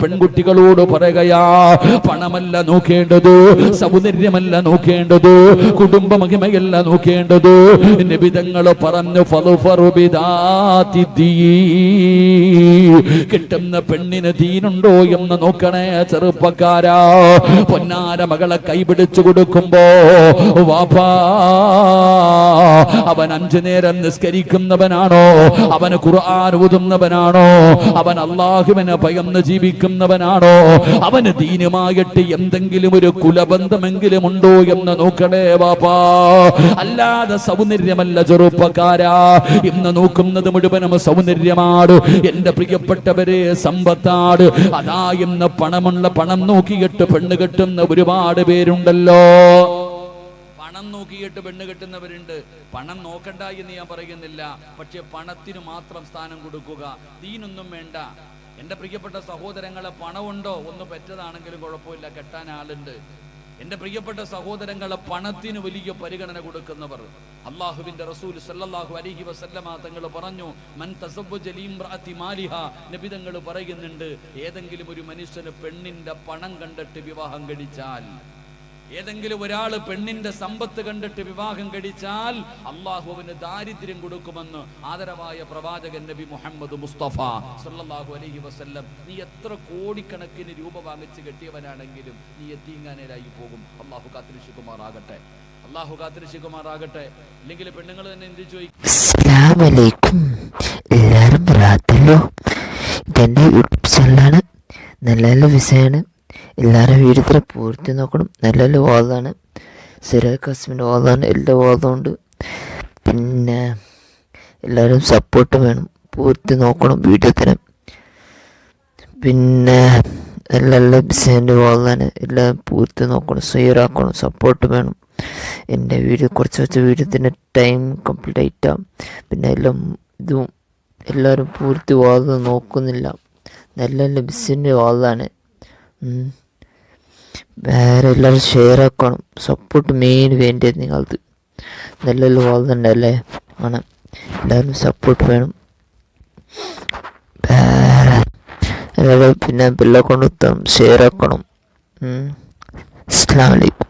പെൺകുട്ടികളോട് പറയുകയാ, പണമല്ല നോക്കേണ്ടത്, സൗന്ദര്യമല്ല നോക്കേണ്ടത്, കുടുംബ മഹിമയല്ല നോക്കേണ്ടത്. നബി തങ്ങൾ പറഞ്ഞു ഫളുഫറു ബിദാതി ദീൻ, കിട്ടുന്ന പെണ്ണിന് ദീനുണ്ടോ എന്ന് നോക്കണേ ചെറുപ്പക്കാരാ. പൊന്നാര മകളെ കൈപിടിച്ചു കൊടുക്കുമ്പോ വാപ്പാ അവൻ 5 നേരം നിസ്കരിക്കുന്നവനാണോ, അവന് ഖുർആൻ ഓതുന്നവനാണോ, അവൻ അല്ലാഹുവിനെ ഭയന്ന് ജീവിക്കുന്നവനാണോ, അവന് ദീനുമായിട്ട് എന്തെങ്കിലും ഒരു കുലബന്ധമെങ്കിലും ഉണ്ടോ എന്ന് നോക്കണേ വാപ്പാ. അല്ലാതെ സൗന്ദര്യമല്ല ചെറുപ്പക്കാരാ. ഇന്ന് നോക്കുന്നത് മുഴുവനും സൗന്ദര്യമാണ്. എന്റെ പ്രിയപ്പെട്ടവരെ, സമ്പത്താണ്. അതാ ഇന്ന് പണം നോക്കിയിട്ട് പെണ്ണ് കെട്ടുന്ന ഒരുപാട് പേരുണ്ടല്ലോ. പണം നോക്കിയിട്ട് പെണ്ണ് കെട്ടുന്നവരുണ്ട്. പണം നോക്കണ്ട എന്ന് ഞാൻ പറയുന്നില്ല, പക്ഷെ പണത്തിന് മാത്രം സ്ഥാനം കൊടുക്കുക, ദീനൊന്നും വേണ്ട. എന്റെ പ്രിയപ്പെട്ട സഹോദരങ്ങളെ, പണമുണ്ടോ? ഒന്ന് പെറ്റതാണെങ്കിലും കുഴപ്പമില്ല, കെട്ടാൻ ആളുണ്ട്. എന്റെ പ്രിയപ്പെട്ട സഹോദരങ്ങളെ, പണത്തിന് വലിയ പരിഗണന കൊടുക്കുന്നവർ. അല്ലാഹുവിന്റെ റസൂൽ സല്ലല്ലാഹു അലൈഹി വസല്ലമ തങ്ങൾ പറഞ്ഞു, മൻ തസവ്വജ ലിംറഅതി മാലിഹാ, നബി തങ്ങൾ പറയുന്നുണ്ട്, ഏതെങ്കിലും ഒരു മനുഷ്യന് പെണ്ണിന്റെ പണം കണ്ടിട്ട് വിവാഹം കഴിച്ചാൽ, ഏതെങ്കിലും ഒരാൾ പെണ്ണിന്റെ സമ്പത്ത് കണ്ടിട്ട് വിവാഹം കഴിച്ചാൽ അള്ളാഹുവിന് ദാരിദ്ര്യം കൊടുക്കുമെന്ന് ആദരവായ പ്രവാചകൻ നബി മുഹമ്മദ് മുസ്തഫ സല്ലല്ലാഹു അലൈഹി വസല്ലം. നീ എത്ര കോടിക്കണക്കിന് രൂപ വാങ്ങിച്ച് കെട്ടിയവനാണെങ്കിലും നീ എത്തിങ്ങാനേരായി പോകും. അള്ളാഹു കാത്തിരക്ഷിക്കുമാറാകട്ടെ, അള്ളാഹു കാത്തിരക്ഷിക്കുമാറാകട്ടെ. ഇല്ലെങ്കിൽ പെണ്ണുങ്ങൾ തന്നെ എന്ത് ചോദിക്കും? അസ്സലാമു അലൈക്കും. എല്ലാവരും റാത്തല്ലോ. ഇതെൻ്റെ യൂട്യൂബ് ചാനലാണ്. നല്ല നല്ല വിഷയമാണ്. എല്ലാവരും വീഡിയോ പൂർത്തി നോക്കണം. നല്ല നല്ല വാദമാണ്. സിറാജ് ഖാസിമിൻ്റെ വാദമാണ്. എല്ലാ വാദമുണ്ട്. പിന്നെ എല്ലാവരും സപ്പോർട്ട് വേണം. പൂർത്തി നോക്കണം വീഡിയോത്തിന്. പിന്നെ നല്ല നല്ല വിഷയൻ്റെ വാദമാണ്. എല്ലാം പൂർത്തി നോക്കണം, ഷെയറാക്കണം, സപ്പോർട്ട് വേണം. എൻ്റെ വീഡിയോ കുറച്ച് വീഡിയോത്തിൻ്റെ ടൈം കംപ്ലീറ്റ് ആയിട്ടാണ്. പിന്നെ എല്ലാം ഇതും എല്ലാവരും പൂർത്തി വാദം നോക്കുന്നില്ല. നല്ല നല്ല ബിസിൻ്റെ വാദമാണ്. വേറെ എല്ലാവരും ഷെയർ ആക്കണം. സപ്പോർട്ട് മെയിൻ വേണ്ടത് നിങ്ങൾക്ക്. നല്ല നല്ല വാദമുണ്ടല്ലേ ആണ്. എല്ലാവരും സപ്പോർട്ട് വേണം. വേറെ എല്ലാവരും പിന്നെ ബെല്ലൈക്കൺ ഷെയർ ആക്കണം. അസ്സലാമു അലൈക്കും.